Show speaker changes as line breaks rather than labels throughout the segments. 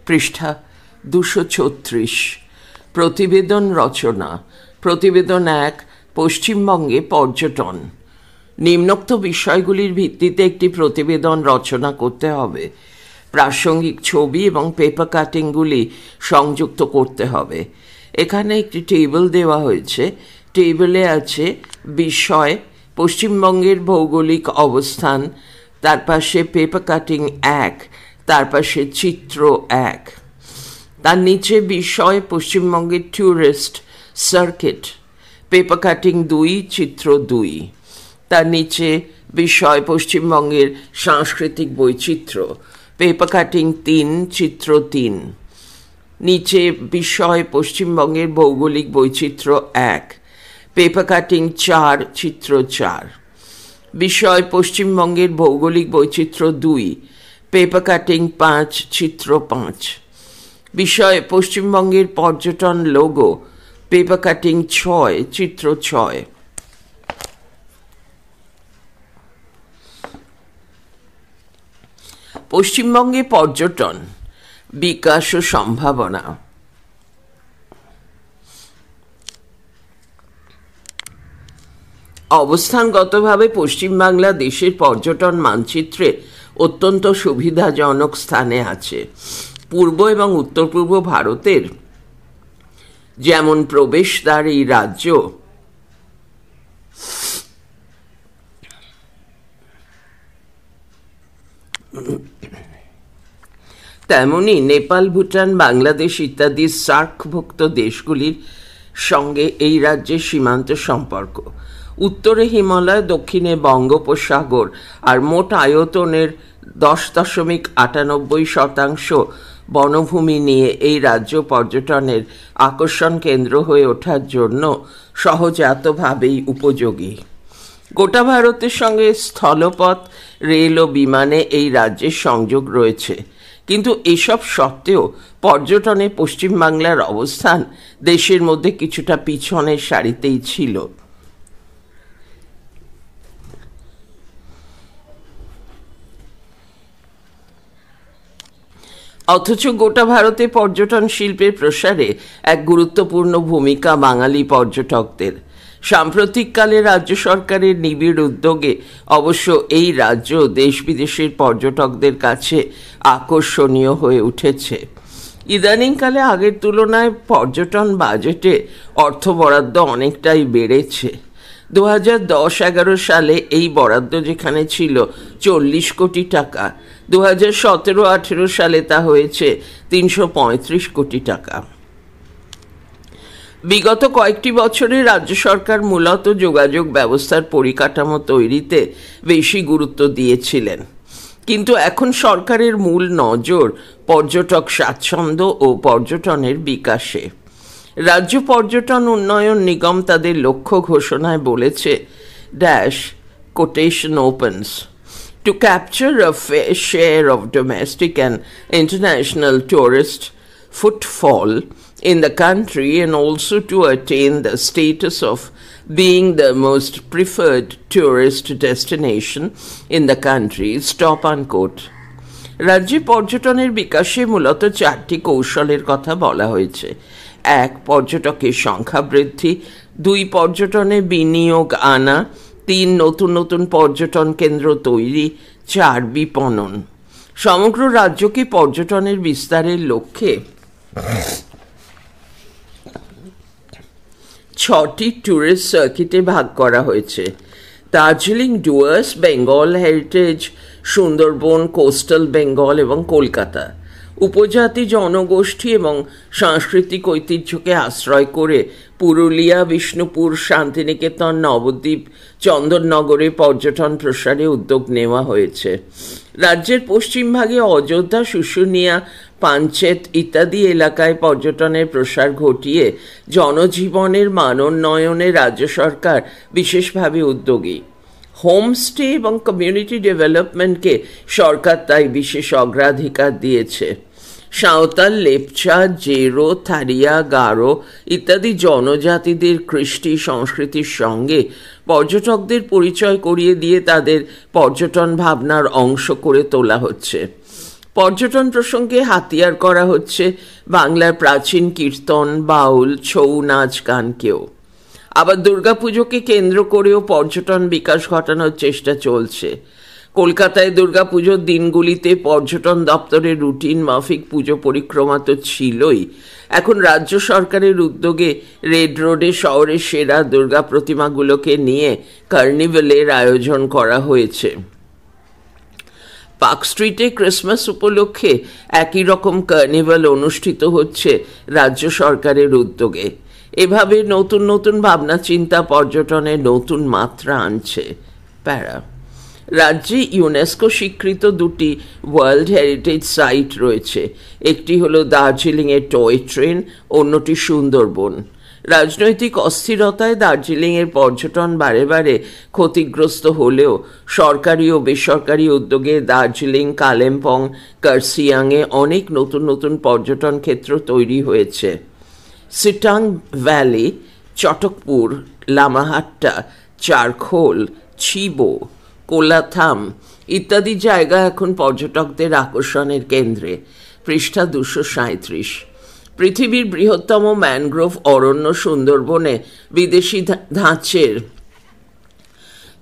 পৃষ্ঠা 236। প্রতিবেদন রচনা। প্রতিবেদন 1, পশ্চিমবঙ্গে পর্যটন। নিম্নোক্ত বিষয়গুলির ভিত্তিতে একটি প্রতিবেদন রচনা করতে হবে। প্রাসঙ্গিক ছবি এবং পেপার কাটিংগুলি সংযুক্ত করতে হবে। এখানে একটি টেবিল দেওয়া হয়েছে। টেবিলে আছে বিষয় পশ্চিমবঙ্গের ভৌগোলিক অবস্থান, তার পাশে পেপার কাটিং 1, তার পাশে চিত্র 1, তার নিচে বিষয় পশ্চিমবঙ্গের ট্যুরিস্ট সার্কিট, পেপার কাটিং 2, চিত্র 2, তার নিচে বিষয় পশ্চিমবঙ্গের সাংস্কৃতিক বৈচিত্র্য, পেপার কাটিং 3, চিত্র 3, নিচে বিষয় পশ্চিমবঙ্গের ভৌগোলিক বৈচিত্র্য 1, পেপার কাটিং 4, চিত্র 4, বিষয় পশ্চিমবঙ্গের ভৌগোলিক বৈচিত্র্য 2, পেপার কাটিং 5, চিত্র 5, বিষয় পশ্চিমবঙ্গের পর্যটন লোগো, পেপার কাটিং 6, চিত্র 6। পশ্চিমবঙ্গে পর্যটন বিকাশ ও সম্ভাবনা। অবস্থানগতভাবে পশ্চিমবাংলা দেশের পর্যটন মানচিত্রে অত্যন্ত সুবিধাজনক স্থানে আছে। পূর্ব এবং উত্তর পূর্ব ভারতের যেমন প্রবেশদ্বার এই রাজ্য, তেমনি নেপাল, ভুটান, বাংলাদেশ ইত্যাদি সার্কভুক্ত দেশগুলির সঙ্গে এই রাজ্যের সীমান্ত সম্পর্ক। উত্তরে হিমালয়, দক্ষিণে বঙ্গোপসাগর, আর মোট আয়তনের 10.98% বনভূমি নিয়ে এই রাজ্য পর্যটনের আকর্ষণ কেন্দ্র হয়ে ওঠার জন্য সহজাতভাবেই উপযোগী। গোটা ভারতের সঙ্গে স্থলপথ, রেল ও বিমানে এই রাজ্যের সংযোগ রয়েছে, কিন্তু এসব সত্ত্বেও পর্যটনে পশ্চিমবাংলার অবস্থান দেশের মধ্যে কিছুটা পিছনের সারিতেই ছিল। অথচ গোটা ভারতে পর্যটন শিল্পের প্রসারে এক গুরুত্বপূর্ণ ভূমিকা বাঙালি পর্যটকদের। সাম্প্রতিককালে রাজ্য সরকারের নিবিড় উদ্যোগে অবশ্য এই রাজ্য দেশ বিদেশের পর্যটকদের কাছে আকর্ষণীয় হয়ে উঠেছে। ইদানিংকালে আগের তুলনায় পর্যটন বাজেটে অর্থ বরাদ্দ অনেকটাই বেড়েছে। 2010-11 সালে এই বরাদ্দ যেখানে ছিল 40 কোটি টাকা, 2017-18 সালে তা হয়েছে 335 কোটি টাকা। বিগত কয়েকটি বছরে রাজ্য সরকার মূলত যোগাযোগ ব্যবস্থার পরিকাঠামো তৈরিতে বেশি গুরুত্ব দিয়েছিলেন, কিন্তু এখন সরকারের মূল নজর পর্যটক স্বাচ্ছন্দ্য ও পর্যটনের বিকাশে। রাজ্য পর্যটন উন্নয়ন নিগম তাদের লক্ষ্য ঘোষণায় বলেছে, quotation opens, to capture a fair share of domestic and international tourist footfall in the country and also to attain the status of being the most preferred tourist destination in the country, stop unquote. রাজ্যে পর্যটনের বিকাশে মূলত 4টি কৌশলের কথা বলা হয়েছে। 1, পর্যটকের সংখ্যা বৃদ্ধি, 2, পর্যটনে বিনিয়োগ আনা, 3, নতুন নতুন পর্যটন কেন্দ্র তৈরি, 4, বিপণন। সমগ্র রাজ্যকে পর্যটনের বিস্তারের লক্ষ্যে 6টি ট্যুরিস্ট সার্কিটে ভাগ করা হয়েছে। দার্জিলিং, ডুয়ার্স, বেঙ্গল হেরিটেজ, সুন্দরবন, কোস্টাল বেঙ্গল এবং কলকাতা। উপজাতি জনগোষ্ঠী এবং সাংস্কৃতিক ঐতিহ্যকে আশ্রয় করে পুরুলিয়া, বিষ্ণুপুর, শান্তিনিকেতন, নবদ্বীপ, চন্দননগরে পর্যটন প্রসারে উদ্যোগ নেওয়া হয়েছে। রাজ্যের পশ্চিমভাগে অযোধ্যা, শুশুনিয়া, পাঞ্চেত ইত্যাদি এলাকায় পর্যটনের প্রসার ঘটিয়ে জনজীবনের মানোন্নয়নে রাজ্য সরকার বিশেষভাবে উদ্যোগী। হোমস্টে এবং কমিউনিটি ডেভেলপমেন্টকে সরকার তাই বিশেষ অগ্রাধিকার দিয়েছে। সাঁওতাল, লেপচা, জেরো, থারিয়া, গারো ইত্যাদি জনজাতিদের কৃষ্টি সংস্কৃতির সঙ্গে পর্যটকদের পরিচয় করিয়ে দিয়ে তাদের পর্যটন ভাবনার অংশ করে তোলা হচ্ছে। পর্যটন প্রসঙ্গে হাতিয়ার করা হচ্ছে বাংলার প্রাচীন কীর্তন, বাউল, ছৌ নাচ গানকেও। আবার দুর্গাপুজোকে কেন্দ্র করেও পর্যটন বিকাশ ঘটানোর চেষ্টা চলছে। কলকাতায় দুর্গাপুজোর দিনগুলিতে পর্যটন দপ্তরের রুটিন মাফিক পুজো পরিক্রমা তো ছিলই, এখন রাজ্য সরকারের উদ্যোগে রেড রোডে শহরের সেরা দুর্গা প্রতিমাগুলোকে নিয়ে কার্নিভ্যালের আয়োজন করা হয়েছে। পার্ক স্ট্রিটে ক্রিসমাস উপলক্ষে একই রকম কার্নিভাল অনুষ্ঠিত হচ্ছে রাজ্য সরকারের উদ্যোগে। এভাবে নতুন নতুন ভাবনা চিন্তা পর্যটনে নতুন মাত্রা আনছে। প্যারা রাজ্যে ইউনেস্কো স্বীকৃত দুটি ওয়ার্ল্ড হেরিটেজ সাইট রয়েছে, একটি হলো দার্জিলিংয়ের টয় ট্রেন, অন্যটি সুন্দরবন। রাজনৈতিক অস্থিরতায় দার্জিলিংয়ের পর্যটন বারে বারে ক্ষতিগ্রস্ত হলেও সরকারি ও বেসরকারি উদ্যোগে দার্জিলিং, কালিম্পং, কার্সিয়াংয়ে অনেক নতুন নতুন পর্যটন ক্ষেত্র তৈরি হয়েছে। সিটাং ভ্যালি, চটকপুর, লামাহাট্টা, চারখোল, ছিবো, কোলাথাম ইত্যাদি জায়গা এখন পর্যটকদের আকর্ষণের কেন্দ্রে। পৃষ্ঠা 237। পৃথিবীর বৃহত্তম ম্যানগ্রোভ অরণ্য সুন্দরবনে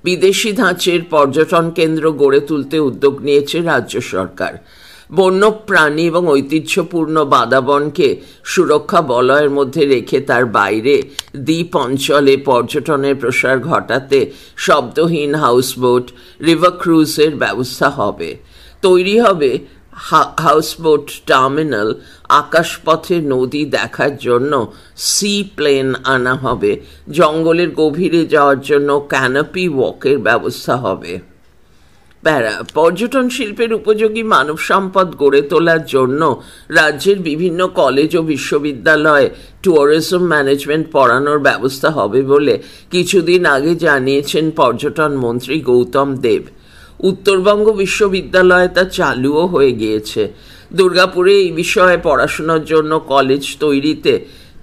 বিদেশি ধাঁচের পর্যটন কেন্দ্র গড়ে তুলতে উদ্যোগ নিয়েছে রাজ্য সরকার। বন্য প্রাণী এবং ঐতিহ্যপূর্ণ বাদাবনকে সুরক্ষা বলয়ের মধ্যে রেখে তার বাইরে দ্বীপ অঞ্চলে পর্যটনের প্রসার ঘটাতে শব্দহীন হাউসবোট, রিভার ক্রুজের ব্যবস্থা হবে। তৈরি হবে হাউসবোট টার্মিনাল, আকাশপথে নদী দেখার জন্য সি প্লেন আনা হবে, জঙ্গলের গভীরে যাওয়ার জন্য ক্যানোপি ওয়াকের ব্যবস্থা হবে। পর্যটন শিল্পের উপযোগী মানব সম্পদ গড়ে তোলার জন্য রাজ্যের বিভিন্ন কলেজ ও বিশ্ববিদ্যালয়ে ট্যুরিজম ম্যানেজমেন্ট পড়ানোর ব্যবস্থা হবে বলে কিছুদিন আগে জানিয়েছেন পর্যটন মন্ত্রী গৌতম দেব। উত্তরবঙ্গ বিশ্ববিদ্যালয়ে তা চালুও হয়ে গিয়েছে। দুর্গাপুরে এই বিষয়ে পড়াশোনার জন্য কলেজ তৈরিতে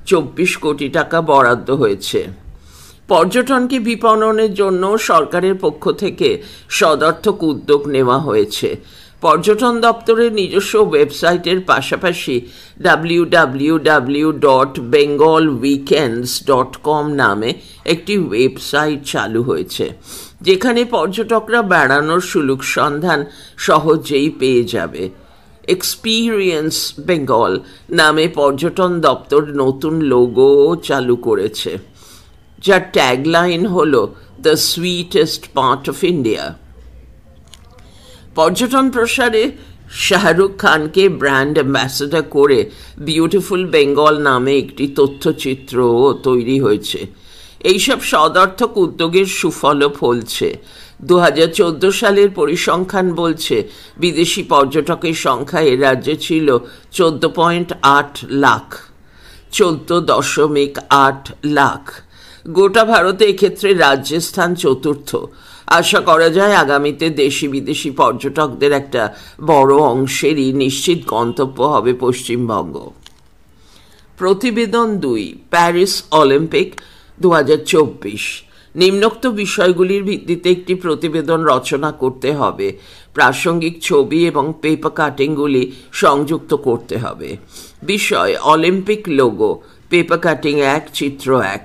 24 কোটি টাকা বরাদ্দ হয়েছে। পর্যটনকে বিপণনের জন্য সরকারের পক্ষ থেকে সদর্থক উদ্যোগ নেওয়া হয়েছে। পর্যটন দপ্তরের নিজস্ব ওয়েবসাইটের পাশাপাশি www.bengalweekends.com নামে একটি ওয়েবসাইট চালু হয়েছে, যেখানে পর্যটকরা বেড়ানোর সুলুক সন্ধান সহজেই পেয়ে যাবে। এক্সপিরিয়েন্স বেঙ্গল নামে পর্যটন দপ্তর নতুন লোগো চালু করেছে, যার ট্যাগলাইন হল the sweetest part of India. পর্যটন প্রসারে শাহরুখ খানকে ব্র্যান্ড অ্যাম্বাসেডর করে বিউটিফুল বেঙ্গল নামে একটি তথ্যচিত্রও তৈরি হয়েছে। এইসব সদর্থক উদ্যোগের সুফলও ফলছে। 2014 সালের পরিসংখ্যান বলছে বিদেশি পর্যটকের সংখ্যা এ রাজ্যে ছিল 14.8 লাখ, 14.8 লাখ। গোটা ভারতে এক্ষেত্রে রাজ্যের স্থান চতুর্থ। আশা করা যায় আগামীতে দেশি বিদেশি পর্যটকদের একটা বড় অংশেরই নিশ্চিত গন্তব্য হবে পশ্চিমবঙ্গ। প্রতিবেদন 2, প্যারিস অলিম্পিক 2024। নিম্নোক্ত বিষয়গুলির ভিত্তিতে একটি প্রতিবেদন রচনা করতে হবে। প্রাসঙ্গিক ছবি এবং পেপার কাটিংগুলি সংযুক্ত করতে হবে। বিষয় অলিম্পিক লোগো, পেপার কাটিং 1, চিত্র 1।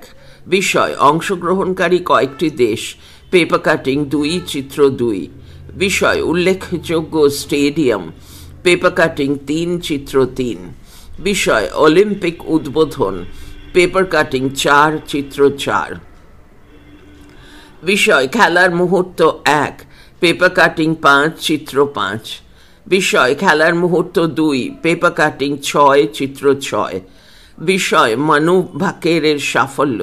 বিষয় অংশগ্রহণকারী কয়েকটি দেশ, পেপার কাটিং 2, চিত্র 2। বিষয় উল্লেখযোগ্য স্টেডিয়াম, পেপার কাটিং 3, চিত্র 3। বিষয় অলিম্পিক উদ্বোধন, পেপার কাটিং 4, চিত্র 4। বিষয় খেলার মুহূর্ত 1, পেপার কাটিং 5, চিত্র 5। বিষয় খেলার মুহূর্ত 2, পেপার কাটিং 6, চিত্র 6। বিষয় মানু ভাকেরের সাফল্য,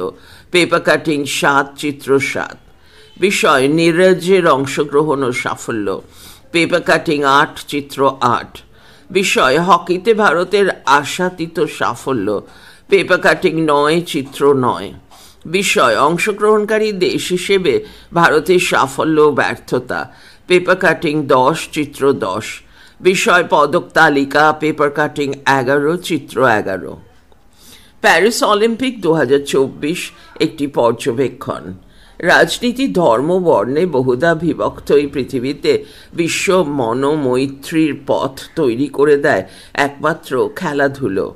পেপার কাটিং 7, চিত্র 7। বিষয় নীরজের অংশগ্রহণ ও সাফল্য, পেপার কাটিং 8, চিত্র 8। বিষয় হকিতে ভারতের আশাতীত সাফল্য, পেপার কাটিং 9, চিত্র 9। বিষয় অংশগ্রহণকারী দেশ হিসেবে ভারতের সাফল্য ও ব্যর্থতা, পেপার কাটিং 10, চিত্র 10। বিষয় পদক তালিকা, পেপার কাটিং 11, চিত্র 11। প্যারিস অলিম্পিক 2024 একটি পর্যবেক্ষণ। রাজনীতি ধর্ম বর্ণে বহুধা বিভক্ত এই পৃথিবীতে বিশ্ব মনোমৈত্রীর পথ তৈরি করে দেয় একমাত্র খেলাধুলো।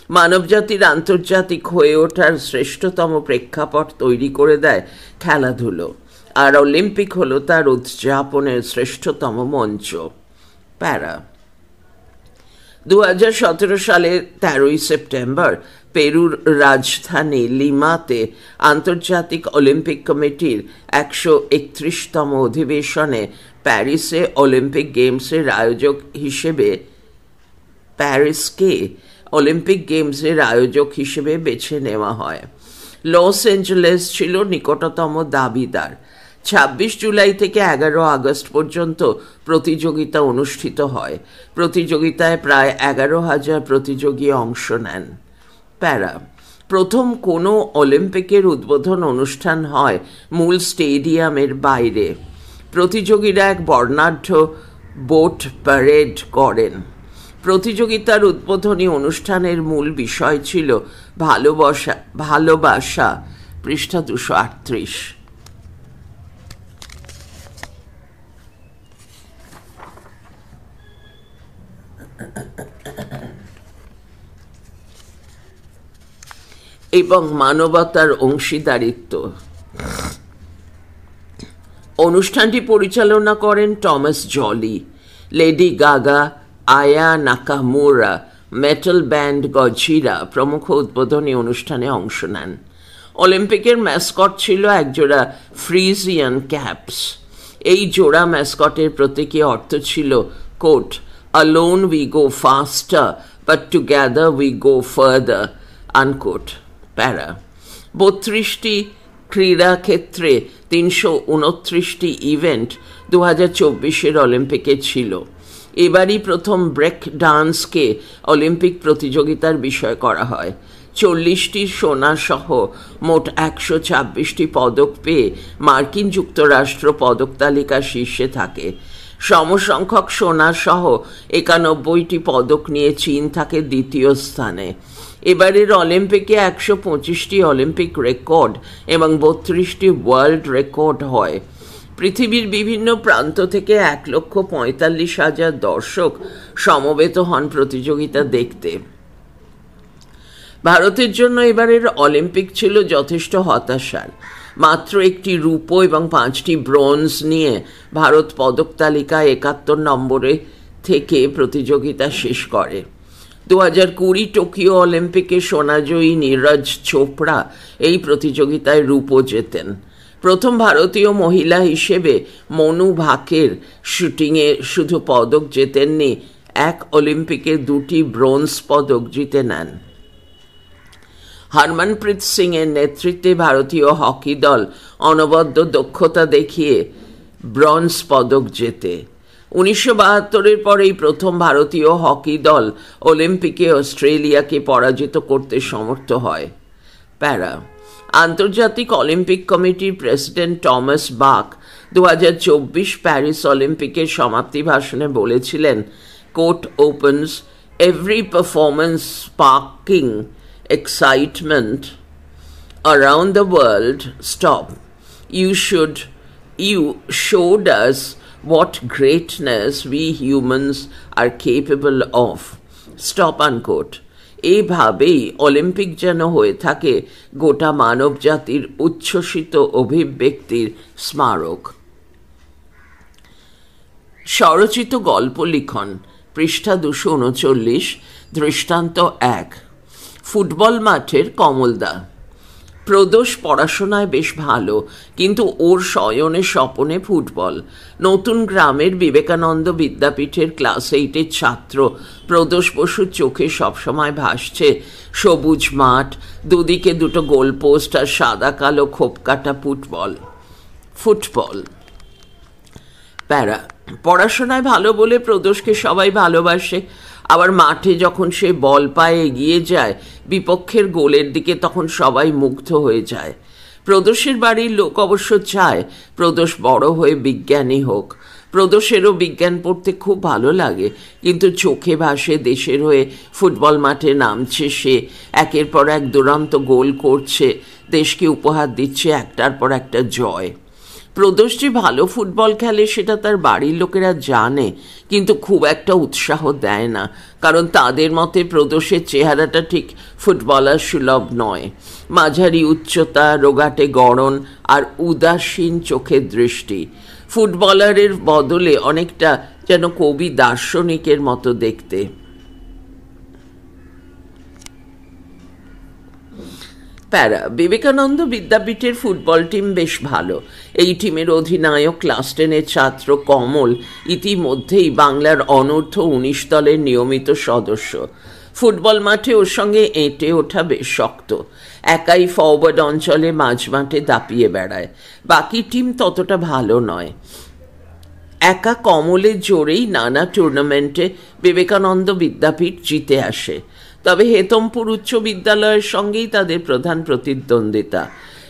মানবজাতির আন্তর্জাতিক হয়ে ওঠার শ্রেষ্ঠতম প্রেক্ষাপট তৈরি করে দেয় খেলাধুলো, আর অলিম্পিক হলো তার উদযাপনের শ্রেষ্ঠতম মঞ্চ। প্যারা 2017 সালের 13 সেপ্টেম্বর পেরুর রাজধানী লিমাতে আন্তর্জাতিক অলিম্পিক কমিটির 131তম অধিবেশনে প্যারিসে অলিম্পিক গেমসের আয়োজক হিসেবে বেছে নেওয়া হয়। লস অ্যাঞ্জেলেস ছিল নিকটতম দাবিদার। 26 জুলাই থেকে 11 আগস্ট পর্যন্ত প্রতিযোগিতা অনুষ্ঠিত হয়। প্রতিযোগিতায় প্রায় 11,000 প্রতিযোগী অংশ নেন। প্যারা প্রথম কোনো অলিম্পিকের উদ্বোধন অনুষ্ঠান হয় মূল স্টেডিয়ামের বাইরে। প্রতিযোগীরা এক বর্ণাঢ্য বোট প্যারেড করেন। প্রতিযোগিতার উদ্বোধনী অনুষ্ঠানের মূল বিষয় ছিল ভালোবাসা, পৃষ্ঠা 238। এবং মানবতার অংশীদারিত্ব। অনুষ্ঠানটি পরিচালনা করেন টমাস জলি। লেডি গাগা, আয়া নাকামুরা, মেটাল ব্যান্ড গজিরা প্রমুখ উদ্বোধনী অনুষ্ঠানে অংশ নেন। অলিম্পিকের ম্যাসকট ছিল একজোড়া ফ্রিজিয়ান ক্যাপস। এই জোড়া ম্যাসকটের প্রতীকী অর্থ ছিল quote, "Alone we go faster, but together we go further", unquote. Para 32টি ক্রীড়াক্ষেত্রে 329টি ইভেন্ট 2024 অলিম্পিকে ছিল। এবারই প্রথম ব্রেক ডান্সকে অলিম্পিক প্রতিযোগিতার বিষয় করা হয়। 40টি সোনা সহ মোট 126টি পদক পেয়ে মার্কিন যুক্তরাষ্ট্র পদক তালিকার শীর্ষে থাকে। সমসংখ্যক সোনা সহ 91টি পদক নিয়ে চীন থাকে দ্বিতীয় স্থানে। এবারের অলিম্পিকে 125টি অলিম্পিক রেকর্ড এবং 32টি ওয়ার্ল্ড রেকর্ড হয়। পৃথিবীর বিভিন্ন প্রান্ত থেকে 1,45,000 দর্শক সমবেত হন প্রতিযোগিতা দেখতে। ভারতের জন্য এবারের অলিম্পিক ছিল যথেষ্ট হতাশার। মাত্র একটি রূপো এবং 5টি ব্রোঞ্জ নিয়ে ভারত পদক তালিকায় 71 নম্বরে থেকে প্রতিযোগিতা শেষ করে। 2020 টোকিও অলিম্পিকে সোনাজয়ী নীরজ চোপড়া এই প্রতিযোগিতায় রূপো জেতেন। প্রথম ভারতীয় মহিলা হিসেবে মনু ভাকের শুটিংয়ে শুধু পদক জেতেননি, এক অলিম্পিকে 2টি ব্রোঞ্জ পদক জিতে নেন। হরমনপ্রীত সিং এর নেতৃত্বে ভারতীয় হকি দল অনবদ্য দক্ষতা দেখিয়ে ব্রোঞ্জ পদক জেতে। 1972 পরেই প্রথম ভারতীয় হকি দল অলিম্পিকে অস্ট্রেলিয়াকে পরাজিত করতে সমর্থ হয়। প্যারা আন্তর্জাতিক অলিম্পিক কমিটির প্রেসিডেন্ট টমাস বাক 2024 প্যারিস অলিম্পিকের সমাপ্তি ভাষণে বলেছিলেন, quote opens, "Every performance sparking excitement around the world. Stop. You showed us what greatness we humans are capable of." Stop, unquote. এইভাবেই অলিম্পিক যেন হয়ে থাকে গোটা মানব জাতির উচ্ছ্বসিত অভিব্যক্তির স্মারক। স্বরচিত গল্প লিখন, পৃষ্ঠা 239, দৃষ্টান্ত 1। ফুটবল মাঠের কমলদা। প্রদোষ পড়াশোনায় বেশ ভালো, কিন্তু ওর শয়নে স্বপনে ফুটবল। নতুন গ্রামের বিবেকানন্দ বিদ্যাপীঠের ক্লাস 8-এর ছাত্র প্রদোষ বসুর চোখে সবসময় ভাসছে সবুজ মাঠ, দুদিকে 2টো গোলপোস্ট আর সাদা কালো খোপকাটা ফুটবল। প্যারা পড়াশোনায় ভালো বলে প্রদোষকে সবাই ভালোবাসে, আবার মাঠে যখন সে বল পায়ে এগিয়ে যায় বিপক্ষের গোলের দিকে, তখন সবাই মুগ্ধ হয়ে যায়। প্রদোষের বাড়ির লোক অবশ্য চায় প্রদোষ বড় হয়ে বিজ্ঞানী হোক। প্রদোষেরও বিজ্ঞান পড়তে খুব ভালো লাগে, কিন্তু চোখে ভাসে দেশের হয়ে ফুটবল মাঠে নামছে সে, একের পর এক দুরন্ত গোল করছে, দেশকে উপহার দিচ্ছে একটার পর একটা জয়। প্রদোষ যে ভালো ফুটবল খেলে সেটা তার বাড়ির লোকেরা জানে, কিন্তু খুব একটা উৎসাহ দেয় না, কারণ তাদের মতে প্রদোষের চেহারাটা ঠিক ফুটবলার সুলভ নয়। মাঝারি উচ্চতা, রোগাটে গড়ন আর উদাসীন চোখের দৃষ্টি। ফুটবলারের বদলে অনেকটা যেন কবি দার্শনিকের মতো দেখতে। প্যারা, বিবেকানন্দ বিদ্যাপীঠের ফুটবল টিম বেশ ভালো। এই টিমের অধিনায়ক ক্লাস 10-এর ছাত্র কমল ইতিমধ্যেই বাংলার অনূর্ধ্ব-19 দলের নিয়মিত সদস্য। ফুটবল মাঠে ওর সঙ্গে এঁটে ওঠা বেশ শক্ত। একাই ফরওয়ার্ড অঞ্চলে মাঝমাঠে দাপিয়ে বেড়ায়। বাকি টিম ততটা ভালো নয়। একা কমলের জোরেই নানা টুর্নামেন্টে বিবেকানন্দ বিদ্যাপীঠ জিতে আসে। তবে হেতমপুর উচ্চ বিদ্যালয়ের সঙ্গেই তাদের প্রধান প্রতিদ্বন্দ্বিতা।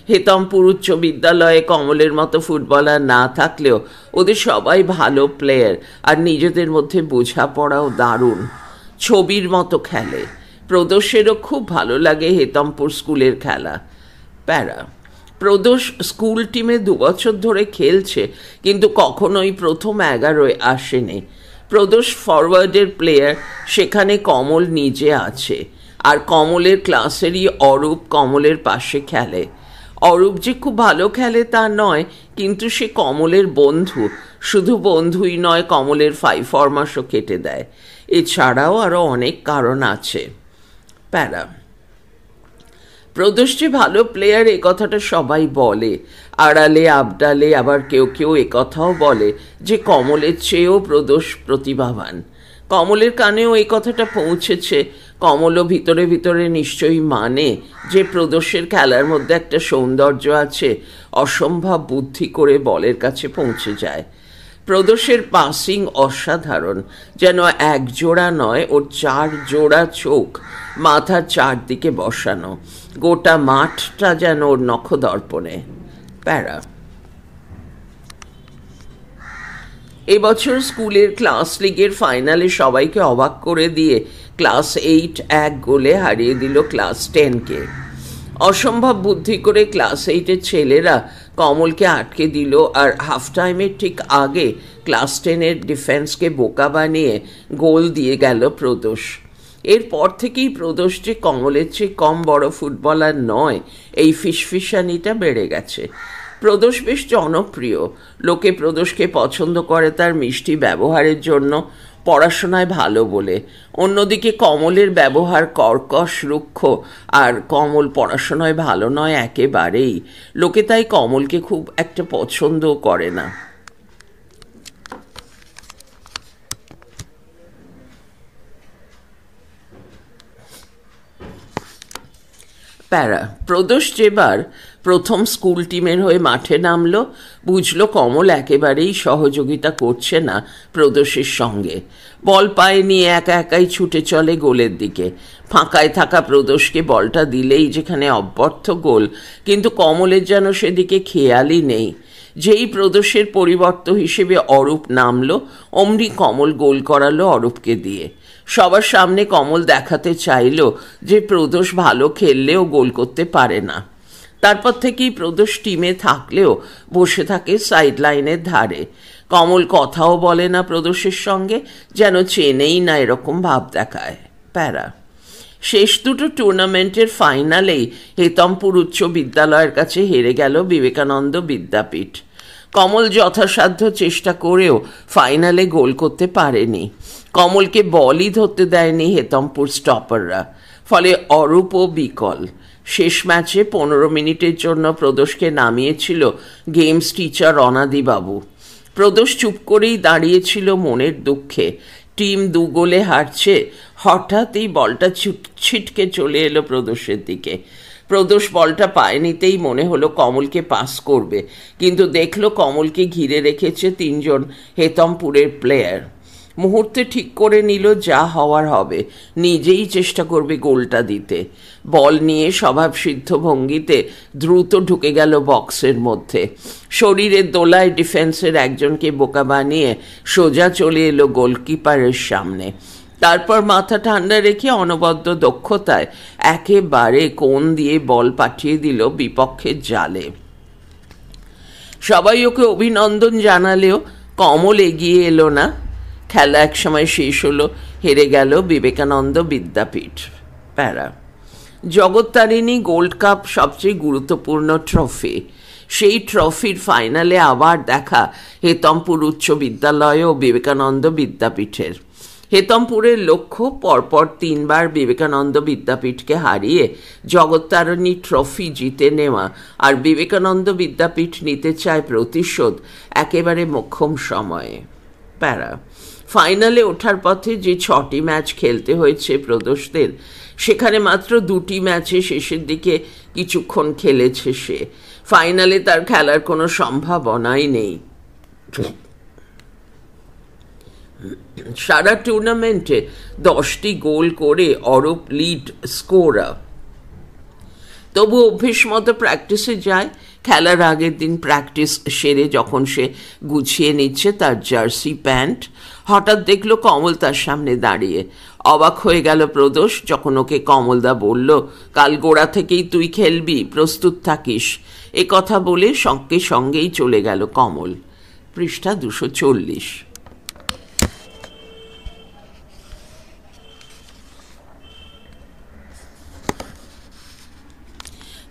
হেতমপুর উচ্চ বিদ্যালয়ে কমলের মতো ফুটবলার না থাকলেও ওদের সবাই ভালো প্লেয়ার, আর নিজেদের মধ্যে বোঝাপড়াও দারুণ। ছবির মতো খেলে। প্রদোষেরও খুব ভালো লাগে হেতমপুর স্কুলের খেলা। প্যারা, প্রদোষ স্কুল টিমে 2 বছর ধরে খেলছে, কিন্তু কখনোই প্রথম 11-য় আসেনি। প্রদোষ ফরওয়ার্ডের প্লেয়ার, সেখানে কমল নিজে আছে, আর কমলের ক্লাসেরই অরূপ কমলের পাশে খেলে। অরূপ যে খুব ভালো খেলে তা নয়, কিন্তু সে কমলের বন্ধু। শুধু বন্ধুই নয়, কমলের 5 ফরমাসও কেটে দেয়। এছাড়াও আরও অনেক কারণ আছে। প্যারা, প্রদোষ যে ভালো প্লেয়ার এ কথাটা সবাই বলে, আড়ালে আবডালে। আবার কেউ কেউ একথাও বলে যে কমলের চেয়েও প্রদোষ প্রতিভাবান। কমলের কানেও এই কথাটা পৌঁছেছে। কমলও ভিতরে ভিতরে নিশ্চয়ই মানে যে প্রদোষের খেলার মধ্যে একটা সৌন্দর্য আছে, অসম্ভব বুদ্ধি করে বলের কাছে পৌঁছে যায়। প্রদোষের পাসিং অসাধারণ, যেন 1 জোড়া নয়, ওর 4 জোড়া চোখ মাথার চারদিকে বসানো। গোটা মাঠটা যেন ওর নখদর্পণে। প্যারা, এবছর স্কুলের ক্লাস লিগের ফাইনালে সবাইকে অবাক করে দিয়ে ক্লাস 8 1 গোলে হারিয়ে দিল ক্লাস 10-কে। অসম্ভব বুদ্ধি করে ক্লাস 8-এর ছেলেরা কমলকে আটকে দিল, আর হাফ টাইমের ঠিক আগে ক্লাস 10-এর ডিফেন্সকে বোকা বানিয়ে গোল দিয়ে গেল প্রদোষ। এরপর থেকেই প্রদোষ যে কমলের চেয়ে কম বড় ফুটবলার নয়, এই ফিসফিসানিটা বেড়ে গেছে। প্রদোষ বেশ জনপ্রিয়। লোকে প্রদোষকে পছন্দ করে তার মিষ্টি ব্যবহারের জন্য, পড়াশোনায় ভালো বলে। অন্যদিকে কমলের ব্যবহার কর্কশ, রুক্ষ, আর কমল পড়াশোনায় ভালো নয় একেবারেই। লোকে তাই কমলকে খুব একটা পছন্দও করে না। প্যারা, প্রদোষ যেবার প্রথম স্কুল টিমের হয়ে মাঠে নামলো, বুঝলো কমল একেবারেই সহযোগিতা করছে না প্রদোষের সঙ্গে। বল পায়ে নিয়ে একা একাই ছুটে চলে গোলের দিকে। ফাঁকায় থাকা প্রদোষকে বলটা দিলেই যেখানে অব্যর্থ গোল, কিন্তু কমলের যেন সেদিকে খেয়ালই নেই। যেই প্রদোষের পরিবর্তন হিসেবে অরূপ নামলো, অমনি কমল গোল করালো অরূপকে দিয়ে। সবার সামনে কমল দেখাতে চাইল যে প্রদোষ ভালো খেললেও গোল করতে পারে না। তারপর থেকেই প্রদোষ টিমে থাকলেও বসে থাকে সাইড লাইনের ধারে। কমল কথাও বলে না প্রদোষের সঙ্গে, যেন চেনেই না এরকম ভাব দেখায়। প্যারা, শেষ 2টো টুর্নামেন্টের ফাইনালেই হেতমপুর উচ্চ বিদ্যালয়ের কাছে হেরে গেল বিবেকানন্দ বিদ্যাপীঠ। কমল যথাসাধ্য চেষ্টা করেও ফাইনালে গোল করতে পারেনি। কমলকে বলই ধরতে দেয়নি হেতমপুর স্টপাররা, ফলে অরূপও বিকল। শেষ ম্যাচে 15 মিনিটের জন্য প্রদোষকে নামিয়েছিল গেমস টিচার অনাদিবাবু। প্রদোষ চুপ করেই দাঁড়িয়েছিল মনের দুঃখে। টিম 2 গোলে হারছে, হঠাৎ এই বলটা ছিটকে চলে এলো প্রদোষের দিকে। প্রদোষ বলটা পায়ে নিতেই মনে হলো কমলকে পাস করবে, কিন্তু দেখলো কমলকে ঘিরে রেখেছে 3 জন হেতমপুরের প্লেয়ার। মুহূর্তে ঠিক করে নিল যা হওয়ার হবে, নিজেই চেষ্টা করবে গোলটা দিতে। বল নিয়ে স্বভাবসিদ্ধ ভঙ্গিতে দ্রুত ঢুকে গেল বক্সের মধ্যে। শরীরের দোলায় ডিফেন্সের একজনকে বোকা বানিয়ে সোজা চলে এলো গোলকিপারের সামনে। তারপর মাথা ঠান্ডা রেখে অনবদ্য দক্ষতায় একেবারে কোণ দিয়ে বল পাঠিয়ে দিল বিপক্ষের জালে। সবাই ওকে অভিনন্দন জানালেও কমল এগিয়ে এলো না। খেলা একসময় শেষ হলো, হেরে গেল বিবেকানন্দ বিদ্যাপীঠ। প্যারা। জগত্তারিণী গোল্ড কাপ সবচেয়ে গুরুত্বপূর্ণ ট্রফি। সেই ট্রফির ফাইনালে আবার দেখা হেতমপুর উচ্চ বিদ্যালয় ও বিবেকানন্দ বিদ্যাপীঠের। হেতমপুরের লক্ষ্য পরপর 3 বার বিবেকানন্দ বিদ্যাপীঠকে হারিয়ে জগত্তারিণী ট্রফি জিতে নেওয়া, আর বিবেকানন্দ বিদ্যাপীঠ নিতে চায় প্রতিশোধ একেবারে মোক্ষম সময়ে। প্যারা। ফাইনালে ওঠার পথে যে 6টি ম্যাচ খেলতে হয়েছে প্রদোষদের, সেখানে মাত্র 2টি ম্যাচে শেষের দিকে কিছুক্ষণ খেলেছে সে। ফাইনালে তার খেলার কোনো সম্ভাবনাই নেই। সারা টুর্নামেন্টে 10টি গোল করে অরূপ লিড স্কোরার। তবু অভ্যেস মতো প্র্যাকটিসে যায়। খেলার আগের দিন প্র্যাকটিস সেরে যখন সে গুছিয়ে নিচ্ছে তার জার্সি প্যান্ট, হঠাৎ দেখলো কমল তার সামনে দাঁড়িয়ে। অবাক হয়ে গেল প্রদোষ যখন ওকে কমলদা বলল, কাল গোড়া থেকেই তুই খেলবি, প্রস্তুত থাকিস। এ কথা বলে সঙ্গে সঙ্গেই চলে গেল কমল। পৃষ্ঠা 240।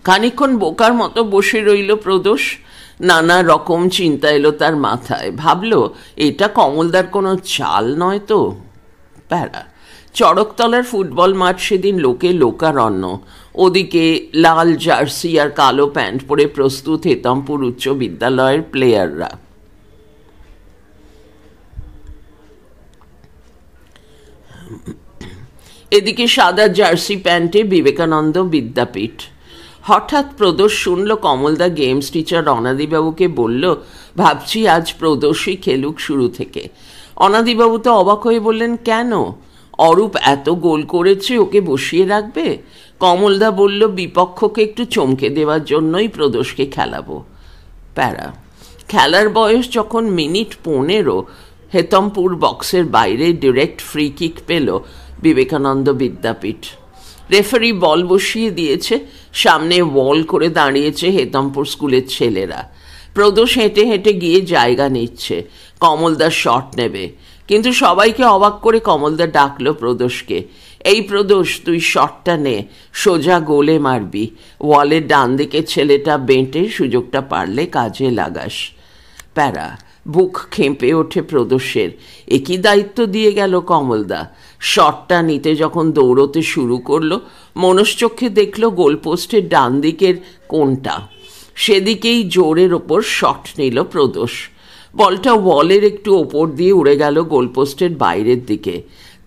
খানিকক্ষণ বোকার মতো বসে রইল প্রদোষ। নানা রকম চিন্তা এলো তার মাথায়। ভাবল, এটা কমলদার কোনো চাল নয় তো। প্যারা। চড়কতলার ফুটবল মাঠ সেদিন লোকে লোকারণ্য। ওদিকে লাল জার্সি আর কালো প্যান্ট পরে প্রস্তুত হেতমপুর উচ্চ বিদ্যালয়ের প্লেয়াররা। এদিকে সাদা জার্সি প্যান্টে বিবেকানন্দ বিদ্যাপীঠ। হঠাৎ প্রদোষ শুনল কমলদা গেমস টিচার অনাদিবাবুকে বলল, ভাবছি আজ প্রদোষই খেলুক শুরু থেকে। অনাদিবাবু তো অবাক হয়ে বললেন, কেন? অরূপ এত গোল করেছে, ওকে বসিয়ে রাখবে? কমলদা বলল, বিপক্ষকে একটু চমকে দেওয়ার জন্যই প্রদোষকে খেলাবো। প্যারা। খেলার বয়স যখন মিনিট 15, হেতমপুর বক্সের বাইরে ডিরেক্ট ফ্রি কিক পেল বিবেকানন্দ বিদ্যাপীঠ। রেফারি বল বসিয়ে দিয়েছে। সামনে ওয়াল করে দাঁড়িয়েছে হেতমপুর স্কুলের ছেলেরা। প্রদোষ হেঁটে হেঁটে গিয়ে জায়গা নিচ্ছে। কমলদার শট নেবে, কিন্তু সবাইকে অবাক করে কমলদা ডাকলো প্রদোষকে, এই প্রদোষ, তুই শটটা নে, সোজা গোলে মারবি। ওয়ালের ডান দিকে ছেলেটা বেঁটে সুযোগটা পারলে কাজে লাগাস। প্যারা। বুক খেঁপে ওঠে প্রদোষের। একই দায়িত্ব দিয়ে গেল কমলদা। শটটা নিতে যখন দৌড়তে শুরু করলো, মনশ্চক্ষে দেখল গোলপোস্টের ডান দিকের কোণটা। সেদিকেই জোরের ওপর শট নিল প্রদোষ। বলটা ওয়ালের একটু ওপর দিয়ে উড়ে গেল গোলপোস্টের বাইরের দিকে।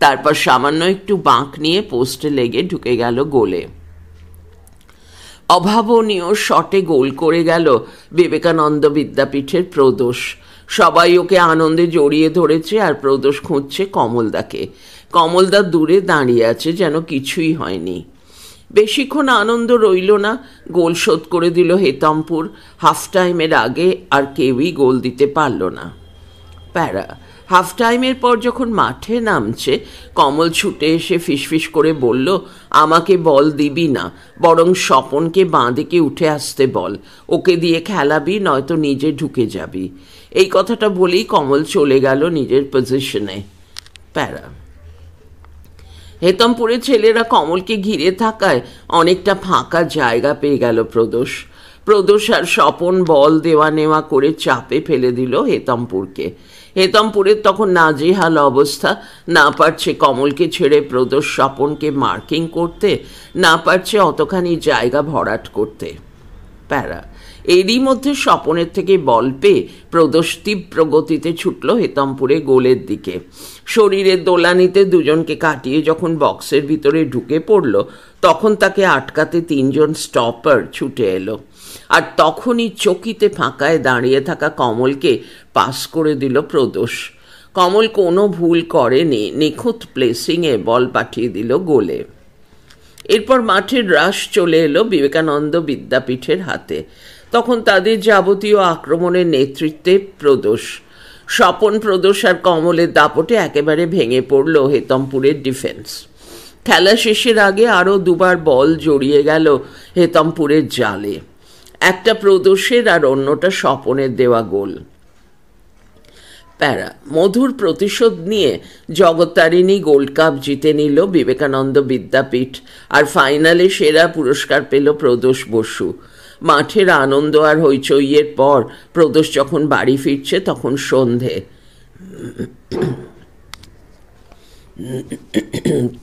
তারপর সামান্য একটু বাঁক নিয়ে পোস্টে লেগে ঢুকে গেল গোলে। অভাবনীয় শটে গোল করে গেল বিবেকানন্দ বিদ্যাপীঠের প্রদোষ। সবাই ওকে আনন্দে জড়িয়ে ধরেছে, আর প্রদোষ খুঁজছে কমলদাকে। কমলদা দূরে দাঁড়িয়ে আছে, যেন কিছুই হয়নি। বেশিক্ষণ আনন্দ রইল না। গোল শোধ করে দিল হেতমপুর। হাফ টাইমের আগে আর কেউই গোল দিতে পারল না। প্যারা। হাফ টাইমের পর যখন মাঠে নামছে, কমল ছুটে এসে ফিসফিস করে বলল, আমাকে বল দিবি না, বরং স্বপনকে বাঁ দিকে উঠে আসতে বল, ওকে দিয়ে খেলাবি, নয়তো নিজে ঢুকে যাবি। এই কথাটা বলেই কমল চলে গেল নিজের পজিশনে। প্যারা। হেতমপুরের ছেলেরা কমলকে ঘিরে থাকায় অনেকটা ফাঁকা জায়গা পেয়ে গেল প্রদোষ। প্রদোষ আর স্বপন বল দেওয়া নেওয়া করে চাপে ফেলে দিল হেতমপুরকে। হেতমপুরের তখন নাজেহাল অবস্থা। না পারছে কমলকে ছেড়ে প্রদোষ স্বপনকে মার্কিং করতে, না পারছে অতখানি জায়গা ভরাট করতে। প্যারা। এরই মধ্যে স্বপনের থেকে বল পেয়ে প্রদোষ তীব্র গতিতে ছুটল হেতমপুরে গোলের দিকে। শরীরের দোলানিতে দুজনকে কাটিয়ে যখন বক্সের ভিতরে ঢুকে পড়ল, তখন তাকে আটকাতে 3 জন স্টপার ছুটে এলো। আর তখনই চকিতে ফাঁকায় দাঁড়িয়ে থাকা কমলকে পাস করে দিল প্রদোষ। কমল কোনো ভুল করেনি, নিখুঁত প্লেসিংয়ে বল পাঠিয়ে দিল গোলে। এরপর মাঠের রাশ চলে এলো বিবেকানন্দ বিদ্যাপীঠের হাতে। তখন তাদের যাবতীয় আক্রমণের নেতৃত্বে প্রদোষ। স্বপন, প্রদোষ আর কমলের দাপটে একেবারে ভেঙে পড়ল হেতমপুরের ডিফেন্স। খেলা শেষের আগে আরও দুবার বল জড়িয়ে গেল হেতমপুরের জালে। একটা প্রদোষের আর অন্যটা স্বপনের দেওয়া গোল। প্যারা মধুর প্রতিশোধ নিয়ে জগত্তারিণী গোল্ড কাপ জিতে নিল বিবেকানন্দ বিদ্যাপীঠ, আর ফাইনালে সেরা পুরস্কার পেল প্রদোষ বসু। মাঠের আনন্দ আর হইচইয়ের পর প্রদোষ যখন বাড়ি ফিরছে তখন সন্ধে।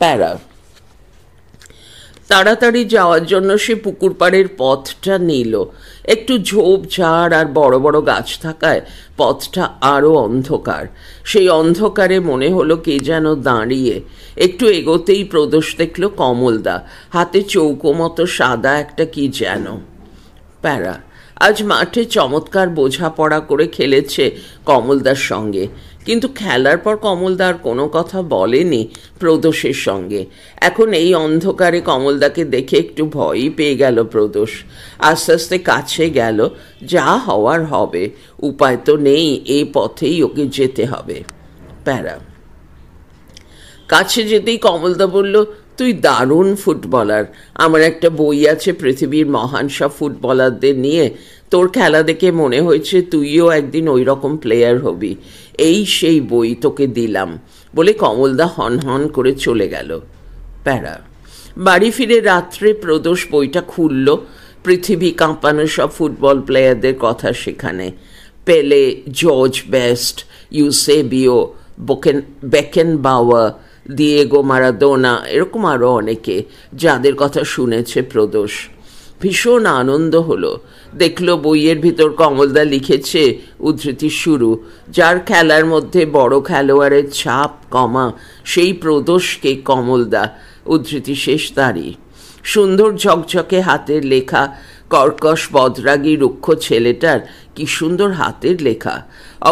প্যারা তাড়াতাড়ি যাওয়ার জন্য সে পুকুর পাড়ের পথটা নিল। একটু ঝোপঝাড় আর বড় বড় গাছ থাকায় পথটা আরও অন্ধকার। সেই অন্ধকারে মনে হলো কে যেন দাঁড়িয়ে। একটু এগোতেই প্রদোষ দেখল কমলদা, হাতে চৌকো মতো সাদা একটা কি যেন। প্যারা আজ মাঠে চমৎকার বোঝাপড়া করে খেলেছে কমলদার সঙ্গে, কিন্তু খেলার পর কমলদা আর কোনো কথা বলেনি প্রদোষের সঙ্গে। এখন এই অন্ধকারে কমলদাকে দেখে একটু ভয়ই পেয়ে গেল প্রদোষ। আস্তে আস্তে কাছে গেল। যা হওয়ার হবে, উপায় তো নেই, এই পথেই ওকে যেতে হবে। প্যারা কাছে যেতেই কমলদা বলল, তুই দারুণ ফুটবলার। আমার একটা বই আছে পৃথিবীর মহান সব ফুটবলারদের নিয়ে। তোর খেলা দেখে মনে হয়েছে তুইও একদিন ওই রকম প্লেয়ার হবি। এই সেই বই তোকে দিলাম, বলে কমলদা হন হন করে চলে গেল। প্যারা বাড়ি ফিরে রাত্রে প্রদোষ বইটা খুলল। পৃথিবী কাঁপানো সব ফুটবল প্লেয়ারদের কথা সেখানে। পেলে, George best, Eusebio, Beckenbauer, Diego Maradona, এরকম আরও অনেকে, যাদের কথা শুনেছে প্রদোষ। ভীষণ আনন্দ হলো। দেখলো বইয়ের ভিতর কমলদা লিখেছে উদ্ধৃতি শুরু, যার খেলার মধ্যে বড় খেলোয়াড়ের ছাপ কমা সেই প্রদোষকে কমলদা, উদ্ধৃতি শেষ তারই। সুন্দর ঝকঝকে হাতের লেখা। কর্কশ বদরাগী রুক্ষ ছেলেটার কি সুন্দর হাতের লেখা।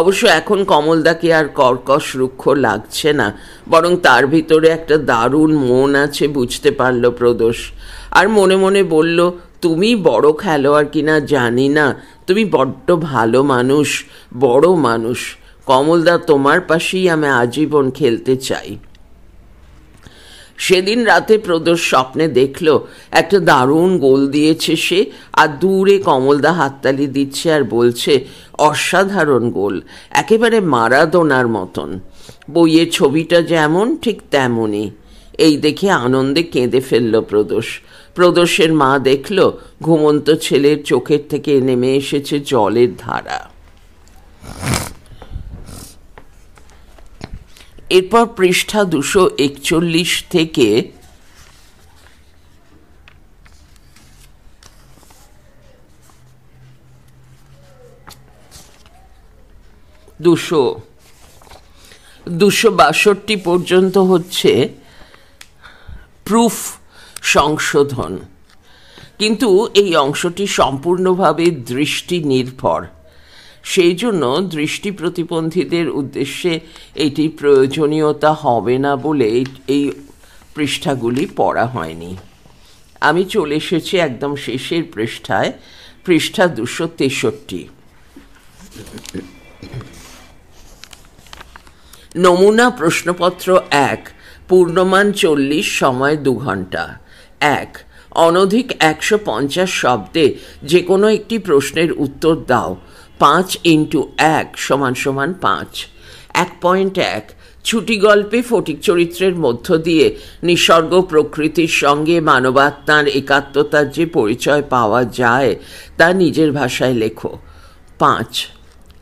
অবশ্য এখন কমলদাকে আর কর্কশ রুক্ষ লাগছে না, বরং তার ভিতরে একটা দারুণ মন আছে বুঝতে পারল প্রদোষ। আর মনে মনে বলল, তুমি বড় খেলোয়াড় কিনা জানি না, তুমি বড্ড ভালো মানুষ, বড় মানুষ। কমলদা, তোমার পাশেই আমি আজীবন খেলতে চাই। সেদিন রাতে প্রদোষ স্বপ্নে দেখল একটা দারুণ গোল দিয়েছে সে, আর দূরে কমলদা হাততালি দিচ্ছে আর বলছে, অসাধারণ গোল, একেবারে মারাদোনার মতন। বইয়ের ছবিটা যেমন ঠিক তেমনই। এই দেখে আনন্দে কেঁদে ফেলল প্রদোষ। প্রদোষের মা দেখল ঘুমন্ত ছেলের চোখের থেকে নেমে এসেছে জলের ধারা। এরপর পৃষ্ঠা 241 থেকে 262 পর্যন্ত হচ্ছে প্রুফ সংশোধন, কিন্তু এই অংশটি সম্পূর্ণভাবে দৃষ্টি নির্ভর। সেই জন্য দৃষ্টি প্রতিবন্ধীদের উদ্দেশ্যে এটি প্রয়োজনীয়তা হবে না বলে এই পৃষ্ঠাগুলি পড়া হয়নি। আমি চলে এসেছি একদম শেষের পৃষ্ঠায়, পৃষ্ঠা 263। নমুনা প্রশ্নপত্র 1, পূর্ণমান 40, সময় 2 ঘন্টা। 1. অনধিক 150 শব্দে যে কোনো একটি প্রশ্নের উত্তর দাও। 5 × 1 = 5। 1.1 ছুটি গল্পে ফটিক চরিত্রের মধ্য দিয়ে নিসর্গ প্রকৃতির সঙ্গে মানবাত্মার একাত্মতার যে পরিচয় পাওয়া যায় তা নিজের ভাষায় লেখো। 5।